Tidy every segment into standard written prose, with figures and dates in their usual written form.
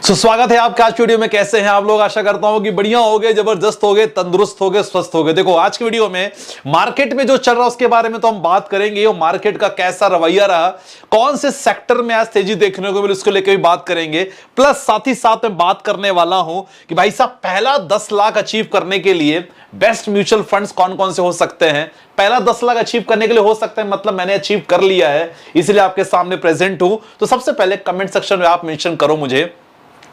स्वागत है आपका आज वीडियो में। कैसे हैं आप लोग? आशा करता हूं कि बढ़िया होगे, जबरदस्त होगे, तंदुरुस्त होगे, स्वस्थ होगे। देखो आज की वीडियो में मार्केट में जो चल रहा है उसके बारे में तो हम बात करेंगे। और मार्केट का कैसा रवैया रहा, कौन से सेक्टर में आज तेजी देखने को मिली, उसको लेकर भी बात करेंगे। प्लस साथ ही साथ मैं बात करने वाला हूं कि भाई साहब पहला 10 लाख अचीव करने के लिए बेस्ट म्यूचुअल फंड्स कौन कौन से हो सकते हैं। पहला 10 लाख अचीव करने के लिए हो सकता है, मतलब मैंने अचीव कर लिया है इसलिए आपके सामने प्रेजेंट हूं। तो सबसे पहले कमेंट सेक्शन में आप मेंशन करो मुझे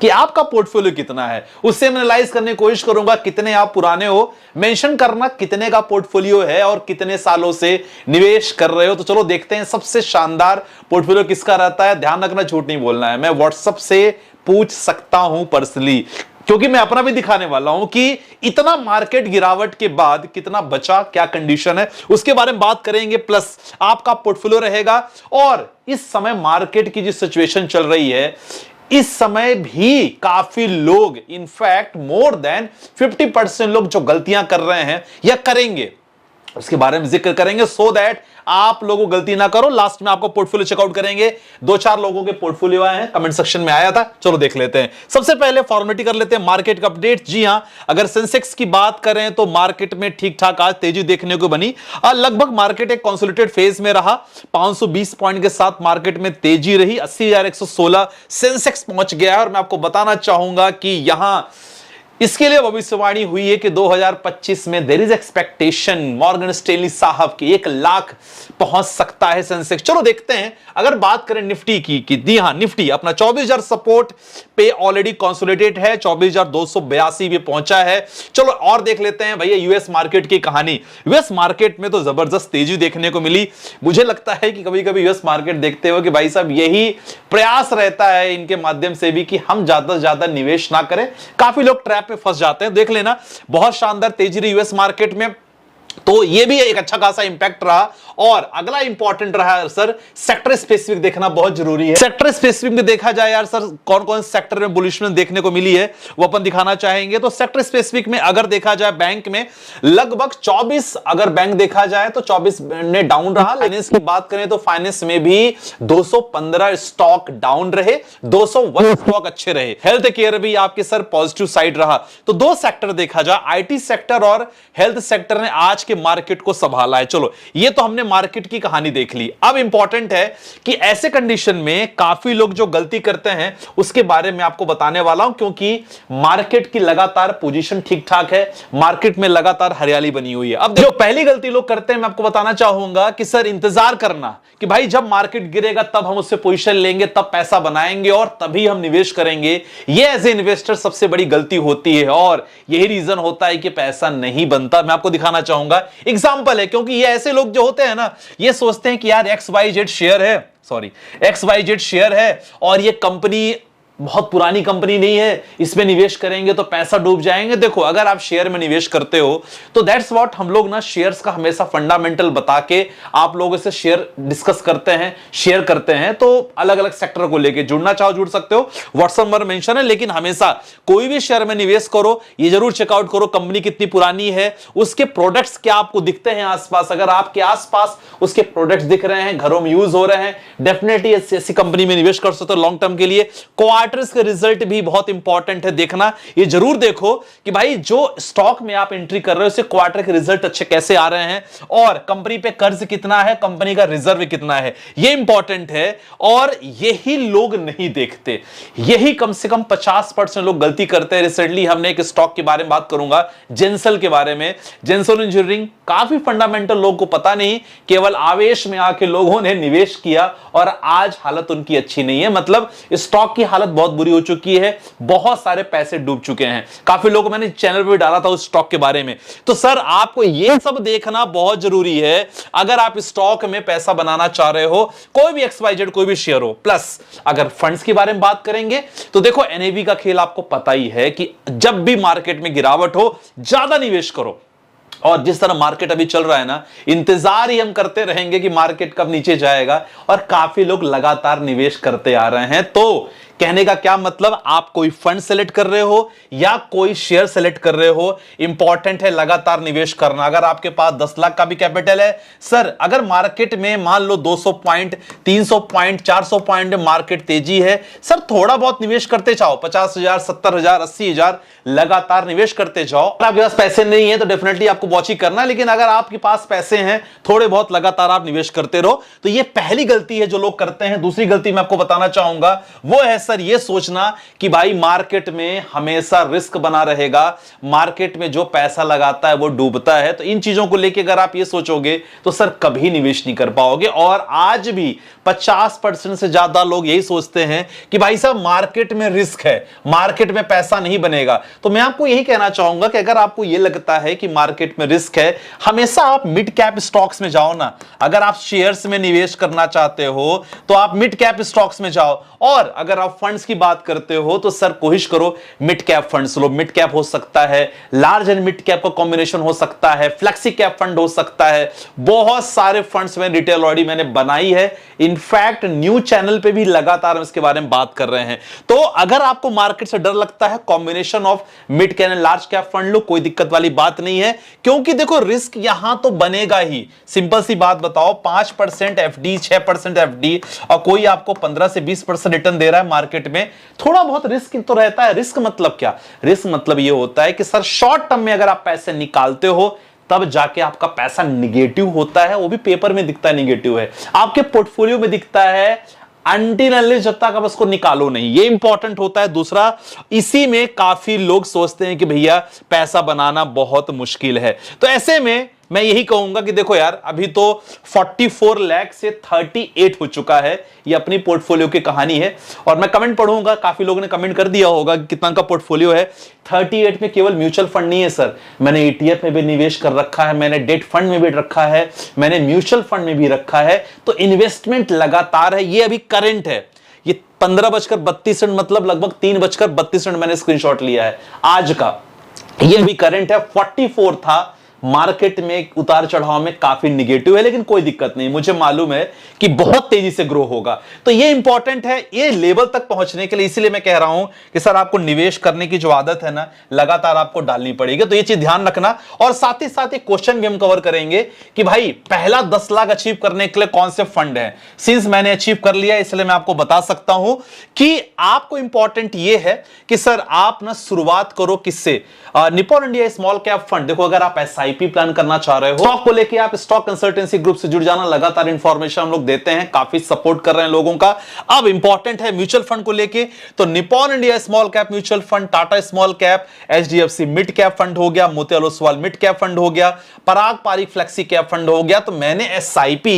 कि आपका पोर्टफोलियो कितना है, उससे मैं एनालाइज करने की कोशिश करूंगा। कितने आप पुराने हो, मेंशन करना कितने का पोर्टफोलियो है और कितने सालों से निवेश कर रहे हो। तो चलो देखते हैं सबसे शानदार पोर्टफोलियो किसका रहता है। ध्यान रखना, झूठ नहीं बोलना है। मैं व्हाट्सएप से पूछ सकता हूं पर्सनली, क्योंकि मैं अपना भी दिखाने वाला हूं कि इतना मार्केट गिरावट के बाद कितना बचा, क्या कंडीशन है, उसके बारे में बात करेंगे। प्लस आपका पोर्टफोलियो रहेगा। और इस समय मार्केट की जो सिचुएशन चल रही है, इस समय भी काफी लोग, इनफैक्ट मोर देन 50% लोग जो गलतियां कर रहे हैं या करेंगे, उसके बारे में जिक्र करेंगे सो दैट आप लोगों गलती ना करो। लास्ट में आपको पोर्टफोलियो चेकआउट करेंगे। 2-4 लोगों के पोर्टफोलियो आए हैं, कमेंट सेक्शन में आया था, चलो देख लेते हैं। सबसे पहले फॉर्मेलिटी कर लेते हैं मार्केट का अपडेट। जी हां, अगर सेंसेक्स की बात करें तो मार्केट में ठीक ठाक आज तेजी देखने को बनी। लगभग मार्केट एक कंसोलिडेटेड फेज में रहा। 520 पॉइंट के साथ मार्केट में तेजी रही। 80,116 सेंसेक्स पहुंच गया है। और मैं आपको बताना चाहूंगा कि यहां इसके लिए भविष्यवाणी हुई है कि 2025 में there is expectation Morgan Stanley साहब की 1 लाख पहुंच सकता है सेंसेक्स। चलो देखते हैं। अगर बात करें निफ्टी की दी हां, निफ्टी अपना 24,000 सपोर्ट पे ऑलरेडी कंसोलिडेट है, 24,282 पे पहुंचा है। चलो और देख लेते हैं भैया यूएस मार्केट की कहानी। यूएस मार्केट में तो जबरदस्त तेजी देखने को मिली। मुझे लगता है कि कभी कभी यूएस मार्केट देखते हो कि भाई साहब यही प्रयास रहता है इनके माध्यम से भी कि हम ज्यादा से ज्यादा निवेश ना करें। काफी लोग ट्रैप पे फंस जाते हैं। देख लेना, बहुत शानदार तेजी रही यूएस मार्केट में, तो ये भी एक अच्छा खासा इंपैक्ट रहा। और अगला इंपॉर्टेंट रहा सर, सेक्टर स्पेसिफिक देखना बहुत जरूरी है। सेक्टर स्पेसिफिक में देखा जाए यार सर, कौन कौन सेक्टर में बुलिशनेस देखने को मिली है वो अपन दिखाना चाहेंगे। तो सेक्टर स्पेसिफिक में अगर देखा जाए, बैंक में लगभग 24, अगर बैंक देखा जाए तो 24 ने डाउन रहा। फाइनेंस की बात करें तो फाइनेंस में भी 215 स्टॉक डाउन रहे, 201 स्टॉक अच्छे रहे। हेल्थ केयर भी आपके सर पॉजिटिव साइड रहा। तो 2 सेक्टर देखा जाए, आईटी सेक्टर और हेल्थ सेक्टर ने आज के मार्केट को संभाला है। चलो ये तो हमने मार्केट की कहानी देख ली। अब इंपॉर्टेंट है कि ऐसे कंडीशन में काफी लोग जो गलती करते हैं उसके बारे में आपको बताने वाला हूं, क्योंकि मार्केट की लगातार पोजीशन ठीक ठाक है, मार्केट में लगातार हरियाली बनी हुई है। अब जो पहली गलती लोग करते हैं, मैं आपको बताना चाहूंगा कि सर इंतजार करना कि भाई जब मार्केट गिरेगा तब हम उससे पोजीशन लेंगे, तब पैसा बनाएंगे और तभी हम निवेश करेंगे। यह एज ए इन्वेस्टर सबसे बड़ी गलती होती है और यही रीजन होता है कि पैसा नहीं बनता। मैं आपको दिखाना चाहूंगा एग्जांपल है, क्योंकि ये ऐसे लोग जो होते हैं ना, ये सोचते हैं कि यार XYZ शेयर है, XYZ शेयर है और ये कंपनी बहुत पुरानी कंपनी नहीं है, इसमें निवेश करेंगे तो पैसा डूब जाएंगे। देखो अगर आप शेयर में निवेश करते हो तो दैट्स व्हाट हम लोग ना शेयर्स का हमेशा फंडामेंटल बता के आप लोगों से शेयर डिस्कस करते हैं, शेयर करते हैं। तो अलग अलग सेक्टर को लेके जुड़ना चाहो जुड़ सकते हो, व्हाट्सएप नंबर मेंशन है। लेकिन हमेशा कोई भी शेयर में निवेश करो, ये जरूर चेकआउट करो कंपनी कितनी पुरानी है, उसके प्रोडक्ट्स क्या आपको दिखते हैं आसपास। अगर आपके आसपास उसके प्रोडक्ट्स दिख रहे हैं, घरों में यूज हो रहे हैं, डेफिनेटली ऐसी कंपनी में निवेश कर सकते हो लॉन्ग टर्म के लिए। क्वार्टर्स के रिजल्ट भी बहुत इंपॉर्टेंट है देखना। ये जरूर देखो कि भाई जो स्टॉक में आप एंट्री कर रहे हो, उससे क्वार्टर के रिजल्ट अच्छे कैसे आ रहे हैं और कंपनी पे कर्ज कितना है, कंपनी का रिजर्व कितना है, ये इंपॉर्टेंट है। और यही लोग नहीं देखते, यही कम से कम 50% लोग गलती करते हैं। रिसेंटली हमने एक स्टॉक के बारे में बात करूंगा, जेंसल के बारे में। जेंसल इंजीनियरिंग काफी फंडामेंटल लोगों को पता नहीं, केवल आवेश में आके लोगों ने निवेश किया और आज हालत उनकी अच्छी नहीं है। मतलब स्टॉक की हालत बहुत बुरी हो चुकी है, बहुत सारे पैसे डूब चुके हैं। काफी लोगों मैंने चैनल पे डाला था उस स्टॉक के बारे में। तो सर आपको यह सब देखना बहुत जरूरी है अगर आप स्टॉक में पैसा बनाना चाह रहे हो, कोई भी XYZ कोई भी शेयर हो। प्लस अगर फंड्स के बारे में बात करेंगे तो देखो NAV का खेल आपको पता ही है कि जब भी मार्केट में गिरावट हो ज्यादा निवेश करो। और जिस तरह मार्केट अभी चल रहा है ना, इंतजार ही हम करते रहेंगे कि मार्केट कब नीचे जाएगा और काफी लोग लगातार निवेश करते आ रहे हैं। तो कहने का क्या मतलब, आप कोई फंड सेलेक्ट कर रहे हो या कोई शेयर सेलेक्ट कर रहे हो, इंपॉर्टेंट है लगातार निवेश करना। अगर आपके पास 10 लाख का भी कैपिटल है सर, अगर मार्केट में मान लो 200 पॉइंट 300 पॉइंट 400 पॉइंट मार्केट तेजी है सर, थोड़ा बहुत निवेश करते जाओ, 50,000 70,000 80,000 लगातार निवेश करते जाओ। अगर आपके पास पैसे नहीं है तो डेफिनेटली आपको वॉच ही करना है, लेकिन अगर आपके पास पैसे हैं थोड़े बहुत लगातार आप निवेश करते रहो। तो ये पहली गलती है जो लोग करते हैं। दूसरी गलती मैं आपको बताना चाहूंगा वो है सर ये सोचना कि भाई मार्केट में हमेशा रिस्क बना रहेगा, मार्केट में जो पैसा लगाता है वो डूबता है। तो इन चीजों को लेकर अगर आप ये सोचोगे तो सर कभी निवेश नहीं कर पाओगे। और आज भी 50% से ज्यादा लोग यही सोचते हैं कि भाई साहब मार्केट में रिस्क है, मार्केट में पैसा नहीं बनेगा। तो मैं आपको यही कहना चाहूंगा कि अगर आपको यह लगता है कि मार्केट में रिस्क है, हमेशा आप मिड कैप स्टॉक्स में जाओ ना। अगर आप शेयर्स में निवेश करना चाहते हो तो आप मिड कैप स्टॉक्स में जाओ, और अगर आप फंड्स की बात करते हो तो सर कोशिश करो मिड कैप फंड्स लो। मिड कैप हो सकता है, लार्ज एंड मिड कैप का कॉम्बिनेशन हो सकता है, फ्लेक्सी कैप फंड हो सकता है, बहुत सारे फंड्स में डिटेल ऑलरेडी मैंने बनाई है। इनफैक्ट न्यू चैनल पे भी लगातार हम इसके बारे में बात कर रहे हैं। तो अगर आपको मार्केट से डर लगता है, combination of mid cap and large cap fund लो, कोई दिक्कत वाली बात नहीं है, क्योंकि देखो रिस्क यहां तो बनेगा ही। सिंपल सी बात बताओ, 5% एफडी 6% एफडी और कोई आपको 15 से 20% रिटर्न दे रहा है मार्केट में, थोड़ा बहुत रिस्क तो रहता है। रिस्क मतलब क्या, रिस्क मतलब यह होता है कि सर शॉर्ट टर्म में अगर आप पैसे निकालते हो तब जाके आपका पैसा निगेटिव होता है, वो भी पेपर में दिखता है निगेटिव है, आपके पोर्टफोलियो में दिखता है अनटिल अनलेस जब तक आप उसको निकालो नहीं, ये इंपॉर्टेंट होता है। दूसरा, इसी में काफी लोग सोचते हैं कि भैया पैसा बनाना बहुत मुश्किल है। तो ऐसे में मैं यही कहूंगा कि देखो यार, अभी तो 44 लाख से 38 हो चुका है, ये अपनी पोर्टफोलियो की कहानी है। और मैं कमेंट पढ़ूंगा, काफी लोगों ने कमेंट कर दिया होगा कि कितना का पोर्टफोलियो है। 38 में केवल म्यूचुअल फंड नहीं है सर, मैंने ETF में भी निवेश कर रखा है, मैंने डेट फंड में भी रखा है, मैंने म्यूचुअल फंड में भी रखा है। तो इन्वेस्टमेंट लगातार है। ये अभी करंट है, ये 15:32 मतलब लगभग 3:32 मैंने स्क्रीनशॉट लिया है आज का, ये भी करंट है। 44 था, मार्केट में उतार चढ़ाव में काफी निगेटिव है, लेकिन कोई दिक्कत नहीं, मुझे मालूम है कि बहुत तेजी से ग्रो होगा। तो ये इंपॉर्टेंट है ये लेवल तक पहुंचने के लिए। इसीलिए मैं कह रहा हूं कि सर आपको निवेश करने की जो आदत है ना, लगातार आपको डालनी पड़ेगी। तो ये चीज ध्यान रखना। और साथ ही साथ एक क्वेश्चन भी हम कवर करेंगे कि भाई पहला 10 लाख अचीव करने के लिए कौन से फंड है। सिंस मैंने अचीव कर लिया इसलिए मैं आपको बता सकता हूं कि आपको इंपॉर्टेंट ये है कि सर आप ना शुरुआत करो किससे, Nippon India small cap fund. देखो अगर आप SIP प्लान करना चाह रहे हो, स्टॉक को लेके आप स्टॉक कंसल्टेंसी ग्रुप से जुड़ जाना, लगातार इंफॉर्मेशन हम लोग देते हैं, काफी सपोर्ट कर रहे हैं लोगों का। अब इंपॉर्टेंट है म्यूचुअल फंड को लेके, तो Nippon India small cap mutual fund, Tata small cap, HDFC mid cap fund हो गया, Motilal Oswal mid cap fund हो गया, पराग पारिक फ्लेक्सी कैप फंड हो गया। तो मैंने SIP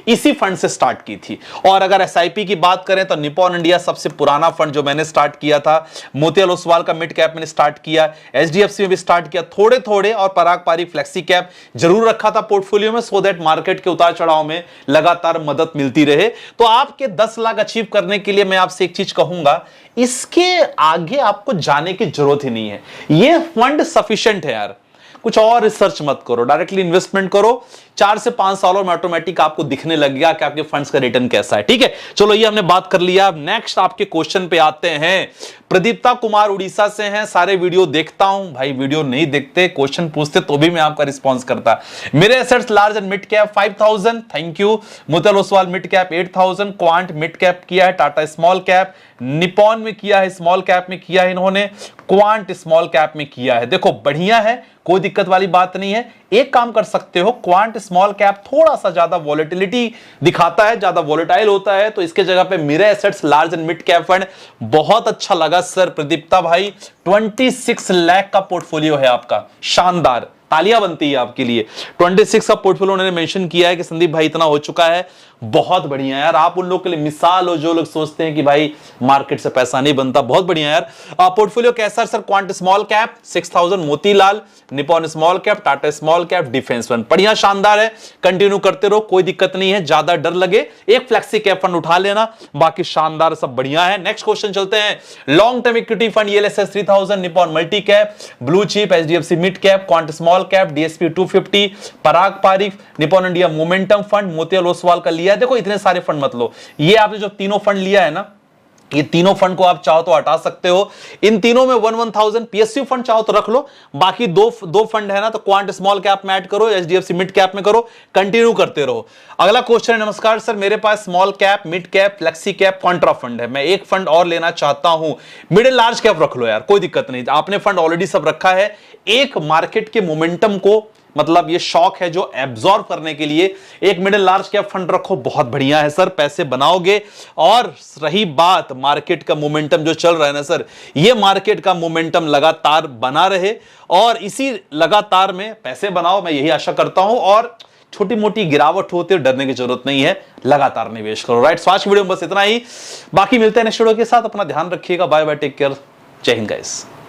इसी फंड से स्टार्ट की थी। और अगर SIP की बात करें तो निपॉन इंडिया सबसे पुराना फंड जो मैंने स्टार्ट किया था, मोतीलाल ओसवाल का मिड कैप मैंने स्टार्ट किया, HDFC में भी स्टार्ट किया थोड़े थोड़े, और पराग पारिक फ्लेक्सी कैप जरूर रखा था पोर्टफोलियो में, सो दैट मार्केट के उतार चढ़ाव में लगातार मदद मिलती रहे। तो आपके 10 लाख अचीव करने के लिए मैं आपसे एक चीज कहूंगा, इसके आगे आपको जाने की जरूरत ही नहीं है, ये फंड सफिशिएंट है यार। कुछ और रिसर्च मत करो, डायरेक्टली इन्वेस्टमेंट करो। 4 से 5 सालों में ऑटोमेटिक आपको दिखने लग गया कि आपके फंड्स का रिटर्न कैसा है। ठीक है, चलो ये हमने बात कर लिया। नेक्स्ट आपके क्वेश्चन पे आते हैं। प्रदीप्ता कुमार उड़ीसा से हैं, सारे वीडियो देखता हूं। भाई वीडियो नहीं देखते, क्वेश्चन पूछते तो भी मैं आपका रिस्पॉन्स करता। मेरे assets large and mid cap 5000, thank you. Motilal Oswal mid cap 8000, quant mid cap किया है, टाटा स्मॉल कैप, निपॉन में किया है, स्मॉल कैप में किया है इन्होंने, क्वांट स्मॉल कैप में किया है। देखो बढ़िया है, कोई दिक्कत वाली बात नहीं है। एक काम कर सकते हो, क्वांट स्मॉल कैप थोड़ा सा ज्यादा वॉलेटिलिटी दिखाता है, ज्यादा वॉलेटाइल होता है, तो इसके जगह पे मेरे assets large and mid cap fund बहुत अच्छा लगा सर। प्रदीप्ता भाई 26 लाख का पोर्टफोलियो है आपका, शानदार, तालियां बनती है आपके लिए। 26 का पोर्टफोलियो उन्होंने मेंशन किया है कि संदीप भाई इतना हो चुका है, बहुत बढ़िया यार। आप उन लोगों के लिए मिसाल हो जो लोग सोचते हैं कि भाई मार्केट से पैसा नहीं बनता, बहुत बढ़िया यार। पोर्टफोलियो कैसा sir? Quant small cap 6000, Motilal, Nippon small cap, Tata small cap, defence fund, बढ़िया शानदार है। कंटिन्यू करते रहो, कोई दिक्कत नहीं है। ज्यादा डर लगे एक फ्लेक्सी कैप फंड उठा लेना, बाकी शानदार सब बढ़िया है। नेक्स्ट क्वेश्चन चलते हैं। Long term equity fund ELSS 3000, Nippon multi cap, blue chip, HDFC mid cap, quant small cap, DSP 250, Parag Parikh, Nippon India momentum fund, Motilal Oswal का लिया। देखो इतने सारे फंड मत लो, ये आपने जो तीनों फंड लिया है ना, ये तीनों फंड को आप चाहो तो हटा सकते हो। इन तीनों में 1000 पीएसयू फंड चाहो तो रख लो, बाकी दो फंड है ना, तो क्वांट स्मॉल कैप में ऐड करो, एचडीएफसी मिड कैप में करो, कंटिन्यू करते रहो। अगला क्वेश्चन है, नमस्कार सर, मेरे पास small cap, mid cap, flexi cap, contra fund है, मैं एक फंड और लेना चाहता हूं। मिड एंड लार्ज कैप रख लो यार, कोई दिक्कत नहीं, आपने फंड ऑलरेडी सब रखा है। एक मार्केट के मोमेंटम को, मतलब ये शॉक है जो एब्जॉर्ब करने के लिए एक मिडिल लार्ज कैप फंड रखो, बहुत बढ़िया है सर, पैसे बनाओगे। और रही बात मार्केट का मोमेंटम जो चल रहा है ना सर, ये मार्केट का मोमेंटम लगातार बना रहे और इसी लगातार में पैसे बनाओ, मैं यही आशा करता हूं। और छोटी मोटी गिरावट होती है, डरने की जरूरत नहीं है, लगातार निवेश करो। राइट, आज की वीडियो में बस इतना ही, बाकी मिलते हैं नेक्स्ट वीडियो के साथ। अपना ध्यान रखिएगा, बाय बाय, टेक केयर, जय हिंद गाइस।